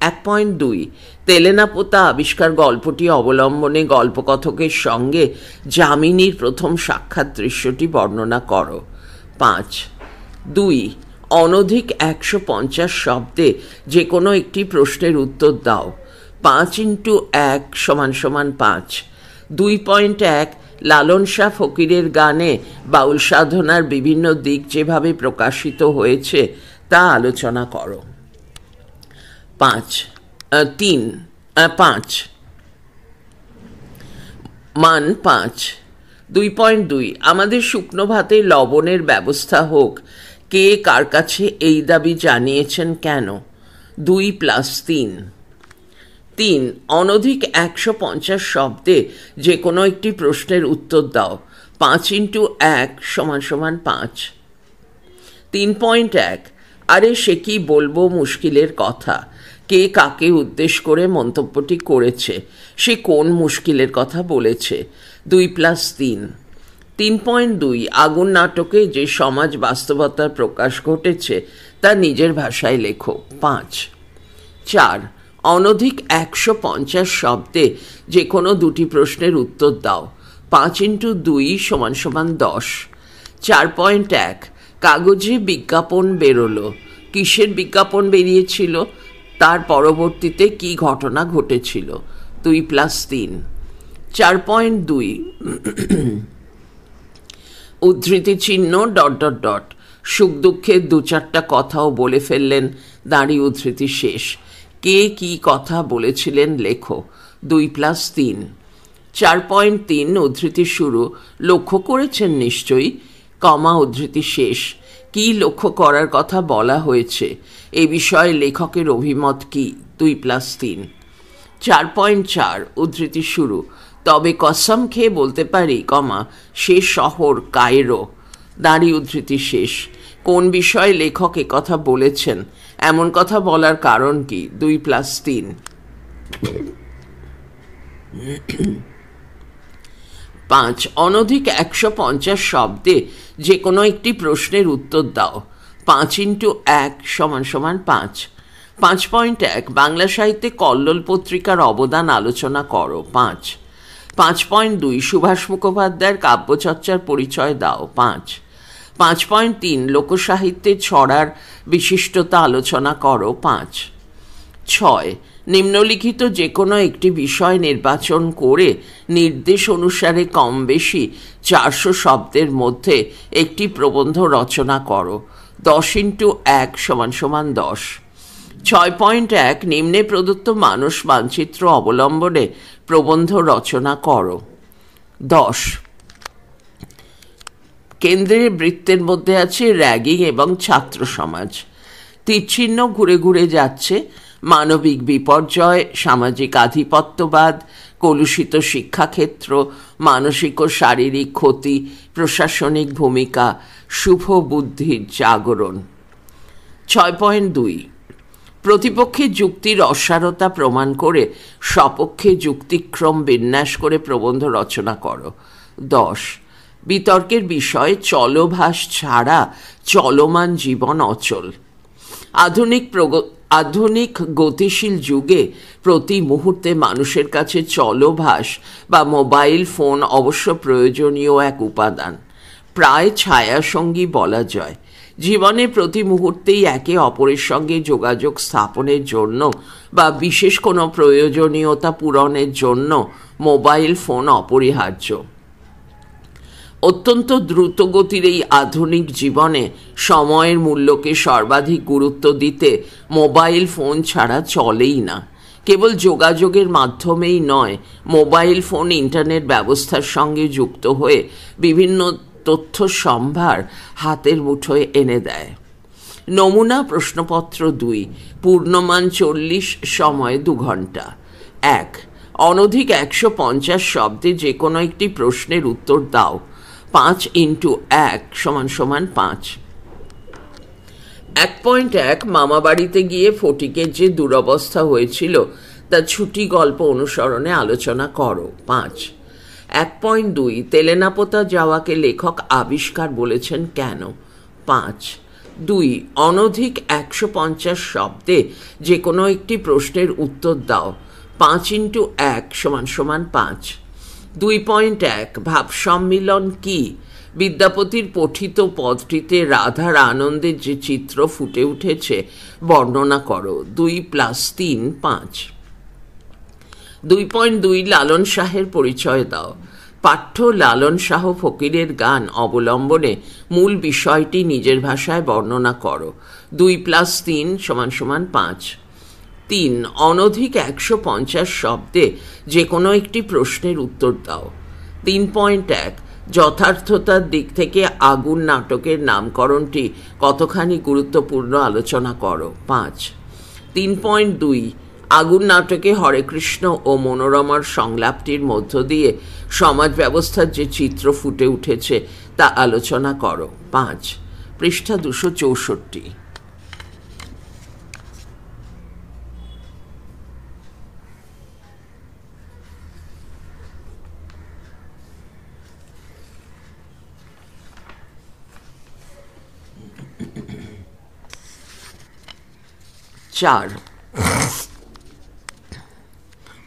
1.2 তেলেনাপোতা আবিষ্কার গল্পটি অবলম্বনে গল্পকথকের সঙ্গে যামিনীর প্রথম সাক্ষাৎ দৃশ্যটি বর্ণনা করো। 5. 2. অনধিক 150 শব্দে যে কোনো একটি প্রশ্নের উত্তর দাও। 5 × 1 = 5। 2.1 লালন শাহ ফকিরের গানে বাউল সাধনার বিভিন্ন দিক যেভাবে প্রকাশিত হয়েছে তা আলোচনা করো। 5. মান 5। 2.2 আমাদের শুকনো ভাতে লবণের ব্যবস্থা হোক, কে কার কাছে এই দাবি জানিয়েছেন, কেন? 2 + 3। 3 অনধিক 150 শব্দে যে কোনো একটি প্রশ্নের উত্তর দাও। 5 × 1 = 5। 3.1 আরে সে কি বলবো মুশকিলের কথা, কে কাকে উদ্দেশ্য করে মন্তব্যটি করেছে, সে কোন মুশকিলের কথা বলেছে। 2 + 3। 3.2 আগুন নাটকে যে সমাজ বাস্তবতার প্রকাশ ঘটেছে তা নিজের ভাষায় লেখো। 5। 4 অনধিক 150 শব্দে যে কোনো দুটি প্রশ্নের উত্তর দাও। 5 × 2 = 10। 4.1 কাগজে বিজ্ঞাপন বেরোলো, কিসের বিজ্ঞাপন বেরিয়েছিল, তার পরবর্তীতে কি ঘটনা ঘটেছিল। 2 + 3। 4.2 উদ্ধৃতি চিহ্ন ... সুখ দুঃখের 2-4টা কথাও বলে ফেললেন, দাঁড়িয়ে উদ্ধৃতি শেষ। কে কি কথা বলেছিলেন লেখো। 2 + 3। 4.3 উদ্ধৃতি শুরু, লক্ষ্য করেছেন নিশ্চয়ই, উদ্ধৃতি শেষ। কি লক্ষ্য করার কথা বলা হয়েছে, এ বিষয়ে লেখকের অভিমত কি। 2 + 3। 4.4 উদ্ধৃতি শুরু, তবে কসম খেয়ে বলতে পারি, সে শহর কায়রো, দাঁড়িয়ে উদ্ধৃতি শেষ। কোন বিষয়ে লেখক কথা বলেছেন, এমন কথা বলার কারণ কি। 2 + 3। 5 অনধিক 150 শব্দে যে কোনো একটি প্রশ্নের উত্তর দাও। 5 × 1 = 5। 5.1 বাংলা সাহিত্যে কল্লোল পত্রিকার অবদান আলোচনা করো। 5। 5.2 সুভাষ মুখোপাধ্যায়ের কাব্যচর্চার পরিচয় দাও। 5। 5.3 লোকসাহিত্যে ছড়ার বিশিষ্টতা আলোচনা করো। 5। 6 নিম্নলিখিত যে কোনো একটি বিষয় নির্বাচন করে নির্দেশ অনুসারে কম বেশি 400 শব্দের মধ্যে একটি প্রবন্ধ রচনা করো। 10 × 1 = 10। 6.1 নিম্নে প্রদত্ত মানুষ মানচিত্র অবলম্বনে প্রবন্ধ রচনা করো। 10 কেন্দ্রের বৃত্তের মধ্যে আছে র্যাগিং এবং ছাত্র সমাজ। তীরচিহ্ন ঘুরে ঘুরে যাচ্ছে, মানবিক বিপর্যয়, সামাজিক আধিপত্যবাদ, কলুষিত শিক্ষাক্ষেত্র, মানসিক ও শারীরিক ক্ষতি, প্রশাসনিক ভূমিকা, শুভ বুদ্ধির জাগরণ। 6.2 প্রতিপক্ষের যুক্তির অসারতা প্রমাণ করে সপক্ষে যুক্তিক্রম বিন্যাস করে প্রবন্ধ রচনা করো। 10 বিতর্কের বিষয় চলভাস ছাড়া চলমান জীবন অচল। আধুনিক গতিশীল যুগে প্রতি মুহূর্তে মানুষের কাছে চলভাস বা মোবাইল ফোন অবশ্য প্রয়োজনীয় এক উপাদান, প্রায় ছায়াসঙ্গী বলা যায়। জীবনে প্রতি মুহূর্তেই একে অপরের সঙ্গে যোগাযোগ স্থাপনের জন্য বা বিশেষ কোনো প্রয়োজনীয়তা পূরণের জন্য মোবাইল ফোন অপরিহার্য। অত্যন্ত দ্রুতগতির এই আধুনিক জীবনে সময়ের মূল্যকে সর্বাধিক গুরুত্ব দিতে মোবাইল ফোন ছাড়া চলেই না। কেবল যোগাযোগের মাধ্যমেই নয়, মোবাইল ফোন ইন্টারনেট ব্যবস্থার সঙ্গে যুক্ত হয়ে বিভিন্ন তথ্য সম্ভার হাতের মুঠোয় এনে দেয়। নমুনা প্রশ্নপত্র 2 পূর্ণমান 40, সময় 2 ঘন্টা। 1 অনধিক 150 শব্দে যে কোনো একটি প্রশ্নের উত্তর দাও। 5 × 1 = 5। 1.1 মামা বাড়িতে গিয়ে ফটিকের যে দুরবস্থা হয়েছিল তা ছুটি গল্প অনুসরণে আলোচনা করো। 5। 1.2 তেলেনাপোতা যাওয়াকে লেখক আবিষ্কার বলেছেন কেন। 5। 2 অনধিক 150 শব্দে যে কোনো একটি প্রশ্নের উত্তর দাও। 5 × 1 = 5। 2.1 ভাব সম্মিলন কি? বিদ্যাপতির পঠিত পদটিতে রাধার আনন্দের যে চিত্র ফুটে উঠেছে বর্ণনা করো। 2 + 3 5। 2.2 লালন শাহের পরিচয় দাও। পাঠ্য লালন শাহ ফকিরের গান অবলম্বনে মূল বিষয়টি নিজের ভাষায় বর্ণনা করো। 2 + 3 = 5। 3 অনধিক 150 শব্দে যে কোনো একটি প্রশ্নের উত্তর দাও। 3.1 যথার্থতার দিক থেকে আগুন নাটকের নামকরণটি কতখানি গুরুত্বপূর্ণ আলোচনা করো। 5। 3.2 আগুন নাটকে হরেকৃষ্ণ ও মনোরমার সংলাপটির মধ্য দিয়ে সমাজ ব্যবস্থার যে চিত্র ফুটে উঠেছে তা আলোচনা করো। 5। পৃষ্ঠা 264। চার,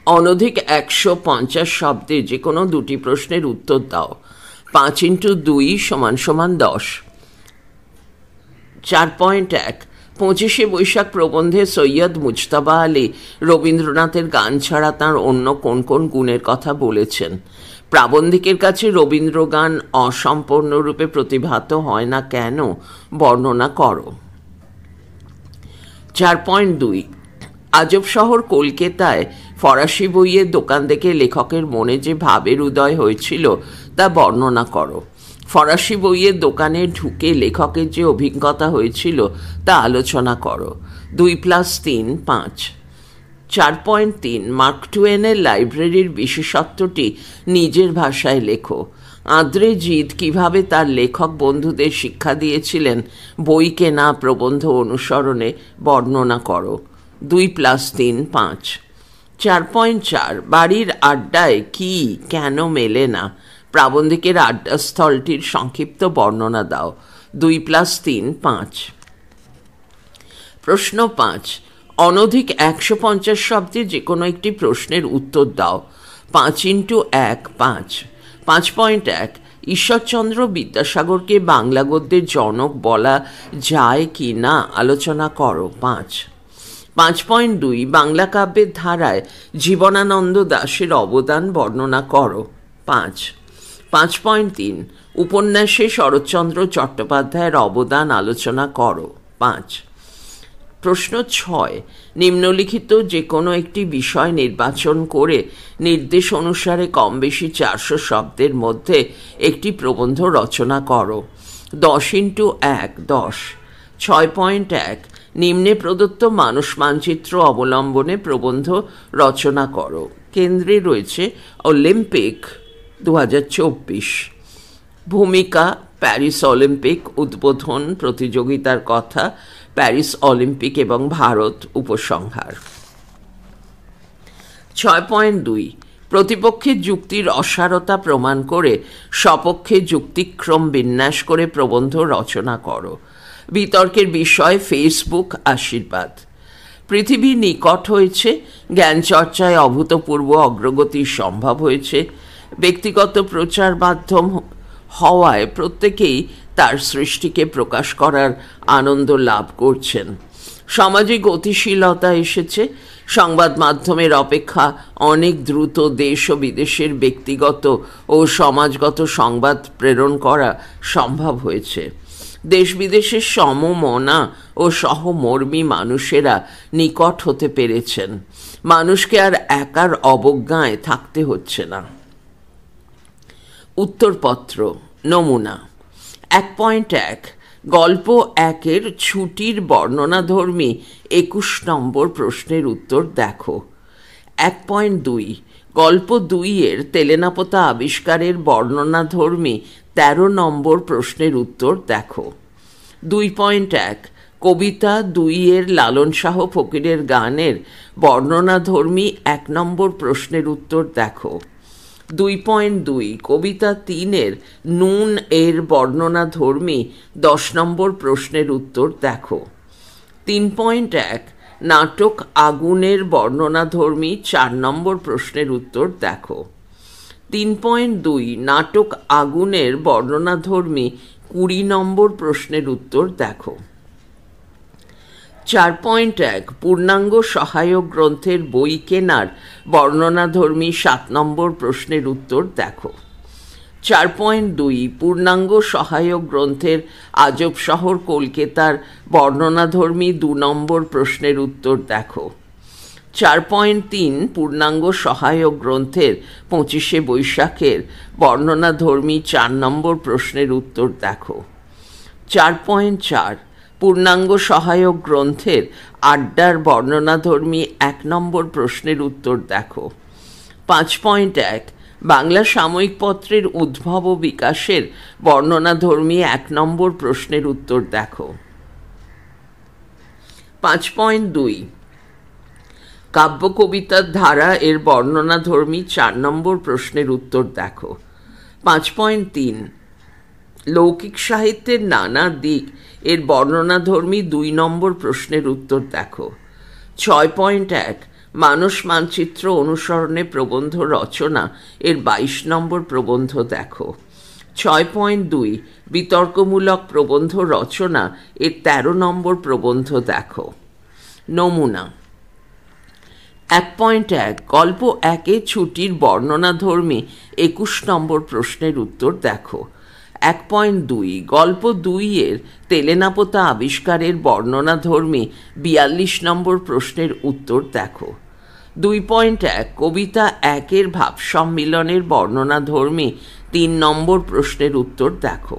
অনধিক 150 শব্দে যে কোনো দুটি প্রশ্নের উত্তর দাও। 5 × 2 = 10। 4.1 25শে বৈশাখ প্রবন্ধে সৈয়দ মুজতবা আলী রবীন্দ্রনাথের গান ছাড়া তাঁর অন্য কোন কোন গুণের কথা বলেছেন? প্রাবন্ধিকের কাছে রবীন্দ্রগান অসম্পূর্ণরূপে প্রতিভাত হয় না কেন, বর্ণনা করো। 4.2 আজব শহর কলকাতায় ফরাসি বইয়ের দোকান থেকে লেখকের মনে যে ভাবের উদয় হয়েছিল তা বর্ণনা করো। ফরাসি বইয়ের দোকানে ঢুকে লেখকের যে অভিজ্ঞতা হয়েছিল তা আলোচনা করো। 2 + 3 5। 4.3 মার্ক টুয়েনের লাইব্রেরির বিশেষত্বটি নিজের ভাষায় লেখো। আঁদ্রে জিদ কিভাবে তার লেখক বন্ধুদের শিক্ষা দিয়েছিলেন বই কেনা, প্রবন্ধ অনুসরণে বর্ণনা করো। 2 + 3 5। 4.4 বাড়ির আড্ডায় কি কেন মেলে না? প্রাবন্ধিকের আড্ডাস্থলটির সংক্ষিপ্ত বর্ণনা দাও। 2 + 3 5। প্রশ্ন 5 অনধিক 150 শব্দে যে কোনো একটি প্রশ্নের উত্তর দাও। 5 × 1 5। 5.1 ঈশ্বরচন্দ্র বিদ্যাসাগরকে বাংলা গদ্যের জনক বলা যায় কি না আলোচনা করো। 5। 5.2 বাংলা কাব্যের ধারায় জীবনানন্দ দাশের অবদান বর্ণনা করো। 5। 5.3 উপন্যাসে শরৎচন্দ্র চট্টোপাধ্যায়ের অবদান আলোচনা করো। 5। প্রশ্ন 6 নিম্নলিখিত যে কোনো একটি বিষয় নির্বাচন করে নির্দেশ অনুসারে কম বেশি 400 শব্দের মধ্যে একটি প্রবন্ধ রচনা করো। 10 × 1 10। 6.1 নিম্নে প্রদত্ত মানুষ মানচিত্র অবলম্বনে প্রবন্ধ রচনা করো। কেন্দ্রে রয়েছে অলিম্পিক 2024। ভূমিকা প্যারিস অলিম্পিক, উদ্বোধন, প্রতিযোগিতার কথা, প্যারিস অলিম্পিক এবং ভারত, উপসংহার। 6.2 প্রতিপক্ষের যুক্তির অসারতা প্রমাণ করে সপক্ষে যুক্তিক্রম বিন্যাস করে প্রবন্ধ রচনা করো। বিতর্কের বিষয় ফেসবুক আশীর্বাদ। পৃথিবী নিকট হয়েছে, জ্ঞান চর্চায় অভূতপূর্ব অগ্রগতি সম্ভব হয়েছে, ব্যক্তিগত প্রচার মাধ্যম হওয়ায় প্রত্যেকেই তার সৃষ্টিকে প্রকাশ করার আনন্দ লাভ করছেন। সমাজে গতিশীলতা এসেছে, সংবাদ মাধ্যমের অপেক্ষা অনেক দ্রুত দেশ ও বিদেশের ব্যক্তিগত ও সমাজগত সংবাদ প্রেরণ করা সম্ভব হয়েছে। দেশ বিদেশের সমমনা ও সহমর্মী মানুষেরা নিকট হতে পেরেছেন। মানুষকে আর একার অবজ্ঞায় থাকতে হচ্ছে না। উত্তরপত্র নমুনা। 1.1 গল্প 1-এর ছুটির বর্ণনাধর্মী 21 নম্বর প্রশ্নের উত্তর দেখো। 1.2 গল্প 2-এর তেলেনাপোতা আবিষ্কারের বর্ণনাধর্মী 13 নম্বর প্রশ্নের উত্তর দেখো। 2.1 কবিতা 2-এর লালন শাহ ফকিরের গানের বর্ণনাধর্মী 1 নম্বর প্রশ্নের উত্তর দেখো। 2.2 কবিতা 3-এর নুন এর বর্ণনাধর্মী 10 নম্বর প্রশ্নের উত্তর দেখো। 3.1 নাটক আগুনের বর্ণনাধর্মী 4 নম্বর প্রশ্নের উত্তর দেখো। 3.2 নাটক আগুনের বর্ণনাধর্মী 20 নম্বর প্রশ্নের উত্তর দেখো। 4.1 পূর্ণাঙ্গ সহায়ক গ্রন্থের বই কেনার বর্ণনাধর্মী 7 নম্বর প্রশ্নের উত্তর দেখো। 4.2 পূর্ণাঙ্গ সহায়ক গ্রন্থের আজব শহর কলকাতার বর্ণনাধর্মী 2 নম্বর প্রশ্নের উত্তর দেখো। 4.3 পূর্ণাঙ্গ সহায়ক গ্রন্থের 25শে বৈশাখের বর্ণনাধর্মী 4 নম্বর প্রশ্নের উত্তর দেখো। 4.4 পূর্ণাঙ্গ সহায়ক গ্রন্থের আড্ডার বর্ণনাধর্মী 1 নম্বর প্রশ্নের উত্তর দেখো। 5.1 বাংলা সাময়িক পত্রের উদ্ভব ও বিকাশের বর্ণনাধর্মী 1 নম্বর প্রশ্নের উত্তর দেখো। 5.2 কাব্য কবিতার ধারা এর বর্ণনাধর্মী 4 নম্বর প্রশ্নের উত্তর দেখো। 5.3 লৌকিক সাহিত্যের নানা দিক এর বর্ণনাধর্মী 2 নম্বর প্রশ্নের উত্তর দেখো। 6.1 মানস মানচিত্র অনুসরণে প্রবন্ধ রচনা এর 22 নম্বর প্রবন্ধ দেখো। 6.2 বিতর্কমূলক প্রবন্ধ রচনা এর 13 নম্বর প্রবন্ধ দেখো। নমুনা। 1.1 গল্প 1 ছুটির বর্ণনাধর্মী 21 নম্বর প্রশ্নের উত্তর দেখো। 1.2 গল্প 2 এর তেলেনাপোতা আবিষ্কারের বর্ণনাধর্মী 42 নম্বর প্রশ্নের উত্তর দেখো। 2.1 কবিতা 1 এর ভাব সম্মিলনের বর্ণনাধর্মী 3 নম্বর প্রশ্নের উত্তর দেখো।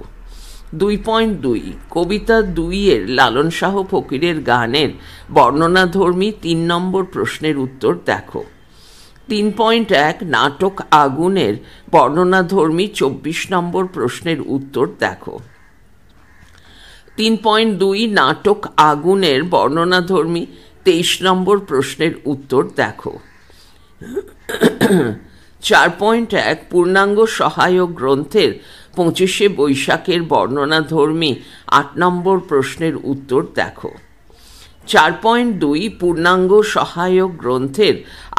2.2 কবিতা 2 এর লালন শাহ ফকিরের গানের বর্ণনাধর্মী 3 নম্বর প্রশ্নের উত্তর দেখো। 3.1 নাটক আগুনের বর্ণনাধর্মী 24 নম্বর প্রশ্নের উত্তর দেখো। 3.2 নাটক আগুনের বর্ণনাধর্মী 23 নম্বর প্রশ্নের উত্তর দেখো। 4.1 পূর্ণাঙ্গ সহায়ক গ্রন্থের 25শে বৈশাখের বর্ণনাধর্মী 8 নম্বর প্রশ্নের উত্তর দেখো। 4.2 পূর্ণাঙ্গ সহায়ক গ্রন্থের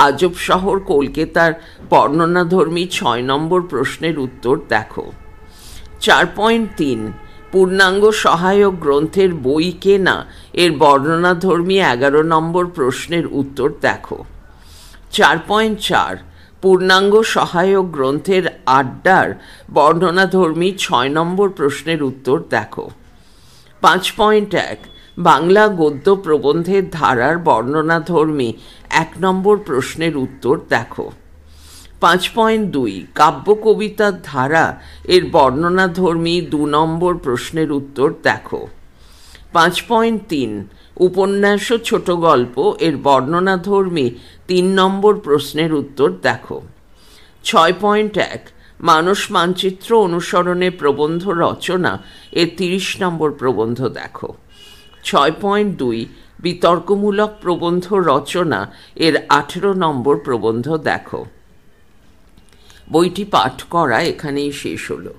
আজব শহর কলকাতার বর্ণনাধর্মী 6 নম্বর প্রশ্নের উত্তর দেখো। 4.3 পূর্ণাঙ্গ সহায়ক গ্রন্থের বই কেনা এর বর্ণনাধর্মী 11 নম্বর প্রশ্নের উত্তর দেখো। 4.4 পূর্ণাঙ্গ সহায়ক গ্রন্থের আড্ডার বর্ণনাধর্মী 6 নম্বর প্রশ্নের উত্তর দেখো। 5.1 বাংলা গদ্য প্রবন্ধের ধারার বর্ণনাধর্মী 1 নম্বর প্রশ্নের উত্তর দেখো। 5.2 কাব্য কবিতার ধারা এর বর্ণনাধর্মী 2 নম্বর প্রশ্নের উত্তর দেখো। 5.3 উপন্যাস ও ছোট গল্প এর বর্ণনাধর্মী 3 নম্বর প্রশ্নের উত্তর দেখো। 6.1 মানস মানচিত্র অনুসরণে প্রবন্ধ রচনা এর 30 নম্বর প্রবন্ধ দেখো। 6.2 বিতর্কমূলক প্রবন্ধ রচনা এর 18 নম্বর প্রবন্ধ দেখো। বইটি পাঠ করা এখানেই শেষ হলো।